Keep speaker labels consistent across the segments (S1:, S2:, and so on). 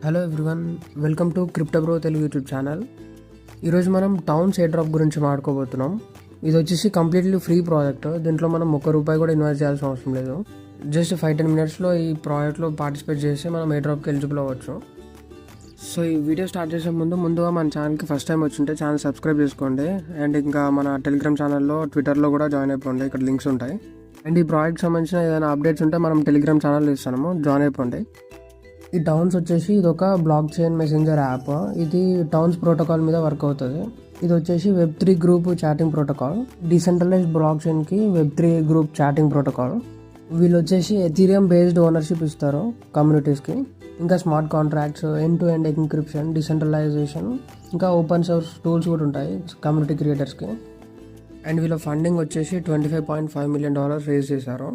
S1: Hello everyone, welcome to crypto bro Telugu YouTube channel. ఈరోజు మనం towns air drop గురించి మాట్లాడుకోబోతున్నాం. ఇది వచ్చేసి కంప్లీట్లీ ఫ్రీ ప్రాజెక్ట్. దీంట్లో మనం ₹1 కూడా ఇన్వెస్ట్ చేయాల్సిన అవసరం లేదు. జస్ట్ 5-10 మినిట్స్లో ఈ ప్రాజెక్ట్లో పార్టిసిపేట్ చేసి మనం ఎయిర్ డ్రాప్కి ఎలిజిబుల్ అవ్వచ్చు. సో ఈ వీడియో స్టార్ట్ చేసే ముందుగా మన ఛానల్కి ఫస్ట్ టైం వచ్చింటే ఛానల్ సబ్స్క్రైబ్ చేసుకోండి. అండ్ ఇంకా మన టెలిగ్రామ్ ఛానల్లో, ట్విట్టర్లో కూడా జాయిన్ అయిపోండి. ఇక్కడ లింక్స్ ఉంటాయి. అండ్ ఈ ప్రాజెక్ట్ సంబంధించిన ఏదైనా అప్డేట్స్ ఉంటే మనం టెలిగ్రామ్ ఛానల్లో ఇస్తాము, జాయిన్ అయిపోండి. ఈ టౌన్స్ వచ్చేసి ఇది ఒక బ్లాక్ చైన్ మెసెంజర్ యాప్. ఇది టౌన్స్ ప్రోటోకాల్ మీద వర్క్ అవుతుంది. ఇది వచ్చేసి Web3 group chatting protocol. Decentralised బ్లాక్ చైన్కి Web3 గ్రూప్ చాటింగ్ ప్రోటోకాల్. వీళ్ళు వచ్చేసి ఎథీరియం బేస్డ్ ఓనర్షిప్ ఇస్తారు కమ్యూనిటీస్కి. ఇంకా smart contracts, end to end encryption, decentralisation, ఇంకా ఓపెన్ సోర్స్ టూల్స్ కూడా ఉంటాయి కమ్యూనిటీ క్రియేటర్స్కి. అండ్ వీళ్ళ ఫండింగ్ వచ్చేసి $25.5 మిలియన్ రేజ్ చేశారు.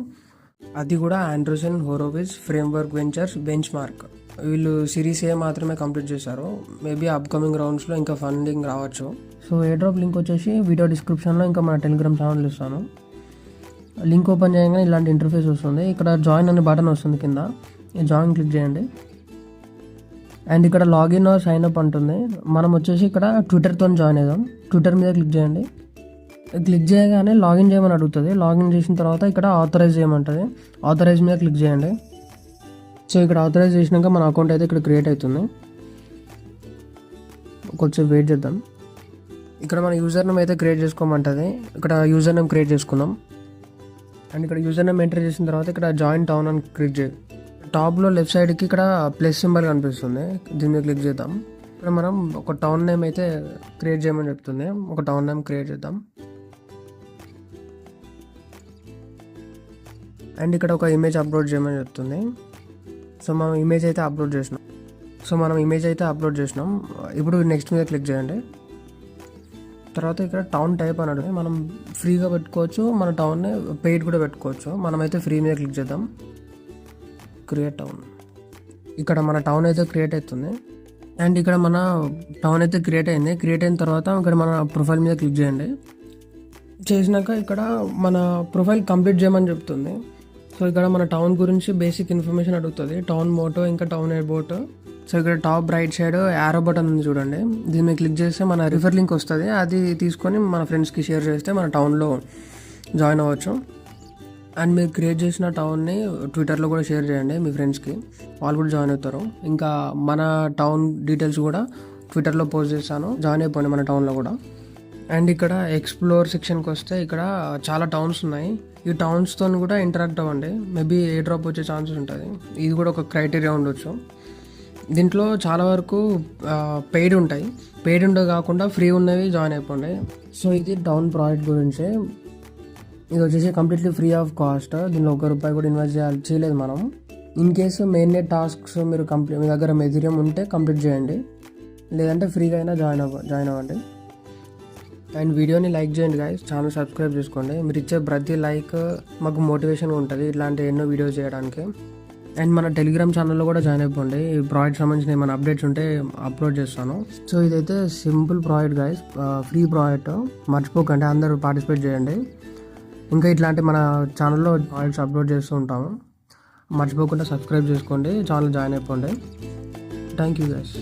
S1: అది కూడా Andreessen Horowitz Framework Ventures Benchmark. వీళ్ళు సిరీస్ ఏ మాత్రమే కంప్లీట్ చేశారు. మేబీ అప్కమింగ్ రౌండ్స్లో ఇంకా ఫండింగ్ రావచ్చు. సో ఎయిర్ డ్రాప్ లింక్ వచ్చేసి వీడియో డిస్క్రిప్షన్లో ఇంకా మన టెలిగ్రామ్ ఛానల్ ఇస్తాను. లింక్ ఓపెన్ చేయగానే ఇలాంటి ఇంటర్ఫేస్ వస్తుంది. ఇక్కడ జాయిన్ అనే బటన్ వస్తుంది కింద. జాయిన్ క్లిక్ చేయండి. అండ్ ఇక్కడ లాగిన్ ఆర్ సైన్ అప్ అంటుంది. మనం వచ్చేసి ఇక్కడ ట్విట్టర్తో జాయిన్ అవుదాం. ట్విట్టర్ మీద క్లిక్ చేయండి. క్లిక్ చేయగానే లాగిన్ చేయమని అడుగుతుంది. లాగిన్ చేసిన తర్వాత ఇక్కడ ఆథరైజ్ చేయమంటుంది. ఆథరైజ్ మీద క్లిక్ చేయండి. సో ఇక్కడ ఆథరైజ్ చేసినాక మన అకౌంట్ అయితే ఇక్కడ క్రియేట్ అవుతుంది. కొంచెం వెయిట్ చేద్దాం. ఇక్కడ మన యూజర్ నేమ్ అయితే క్రియేట్ చేసుకోమంటుంది. ఇక్కడ యూజర్ నేమ్ క్రియేట్ చేసుకుందాం. అండ్ ఇక్కడ యూజర్ నేమ్ ఎంటర్ చేసిన తర్వాత ఇక్కడ జాయిన్ టౌన్ అని క్లిక్ చేయి. టాప్లో లెఫ్ట్ సైడ్కి ఇక్కడ ప్లస్ సింబల్ కనిపిస్తుంది. దీని మీద క్లిక్ చేద్దాం. ఇక్కడ మనం ఒక టౌన్ నేమ్ అయితే క్రియేట్ చేయమని చెప్తుంది. ఒక టౌన్ నేమ్ క్రియేట్ చేద్దాం. అండ్ ఇక్కడ ఒక ఇమేజ్ అప్లోడ్ చేయమని చెప్తుంది. సో మనం ఇమేజ్ అయితే అప్లోడ్ చేసినాం. ఇప్పుడు నెక్స్ట్ మీద క్లిక్ చేయండి. తర్వాత ఇక్కడ టౌన్ టైప్ అని అడిగి మనం ఫ్రీగా పెట్టుకోవచ్చు, మన టౌన్ని పెయిడ్ కూడా పెట్టుకోవచ్చు. మనమైతే ఫ్రీ మీద క్లిక్ చేద్దాం. Create town. ఇక్కడ మన టౌన్ అయితే క్రియేట్ అవుతుంది. అండ్ ఇక్కడ మన టౌన్ అయితే క్రియేట్ అయింది. క్రియేట్ అయిన తర్వాత ఇక్కడ మన ప్రొఫైల్ మీద క్లిక్ చేయండి. చేసినాక ఇక్కడ మన ప్రొఫైల్ కంప్లీట్ చేయమని చెప్తుంది. సో ఇక్కడ మన టౌన్ గురించి బేసిక్ ఇన్ఫర్మేషన్ అడుగుతుంది. టౌన్ మోటో, ఇంకా టౌన్ ఎయిర్పోర్ట్. సో ఇక్కడ top right side arrow button ఉంది చూడండి. దీని మీద క్లిక్ చేస్తే మన రిఫర్ లింక్ వస్తుంది. అది తీసుకొని మన ఫ్రెండ్స్కి షేర్ చేస్తే మన టౌన్లో జాయిన్ అవ్వచ్చు. అండ్ మీరు క్రియేట్ చేసిన టౌన్ని ట్విట్టర్లో కూడా షేర్ చేయండి మీ ఫ్రెండ్స్కి, వాళ్ళు కూడా జాయిన్ అవుతారు. ఇంకా మన టౌన్ డీటెయిల్స్ కూడా ట్విట్టర్లో పోస్ట్ చేస్తాను, జాయిన్ అయిపోండి మన టౌన్లో కూడా. అండ్ ఇక్కడ ఎక్స్ప్లోర్ సెక్షన్కి వస్తే ఇక్కడ చాలా టౌన్స్ ఉన్నాయి. ఈ టౌన్స్తో కూడా ఇంటరాక్ట్ అవ్వండి. మేబీ ఏ డ్రాప్ వచ్చే ఛాన్సెస్ ఉంటుంది. ఇది కూడా ఒక క్రైటీరియా ఉండొచ్చు. దీంట్లో చాలా వరకు పెయిడ్ ఉంటాయి. పెయిడ్ ఉండే కాకుండా ఫ్రీ ఉన్నవి జాయిన్ అయిపోండి. సో ఇది టౌన్ ప్రాజెక్ట్ గురించి. ఇది వచ్చేసి కంప్లీట్లీ ఫ్రీ ఆఫ్ కాస్ట్. దీనిలో ₹1 కూడా ఇన్వెస్ట్ చేయలేదు మనం. In case main net tasks మీరు మీ దగ్గర ఎథీరియం ఉంటే కంప్లీట్ చేయండి, లేదంటే ఫ్రీగా అయినా జాయిన్ అవ్వండి. అండ్ వీడియోని లైక్ చేయండి గైస్, ఛానల్ సబ్స్క్రైబ్ చేసుకోండి. మీరు ఇచ్చే ప్రతి లైక్ మాకు మోటివేషన్గా ఉంటుంది ఇట్లాంటి ఎన్నో వీడియోస్ చేయడానికి. అండ్ మన టెలిగ్రామ్ ఛానల్లో కూడా జాయిన్ అయిపోండి. ఈ ప్రాజెక్ట్ సంబంధించిన ఏమైనా అప్డేట్స్ ఉంటే అప్లోడ్ చేస్తాను. సో ఇదైతే simple project guys, free project. మర్చిపోకండి, అందరూ పార్టిసిపేట్ చేయండి. ఇంకా ఇట్లాంటి మన ఛానల్లో ప్రాజెక్ట్స్ అప్లోడ్ చేస్తూ ఉంటాము. మర్చిపోకుండా సబ్స్క్రైబ్ చేసుకోండి, ఛానల్ జాయిన్ అయిపోండి. Thank you guys.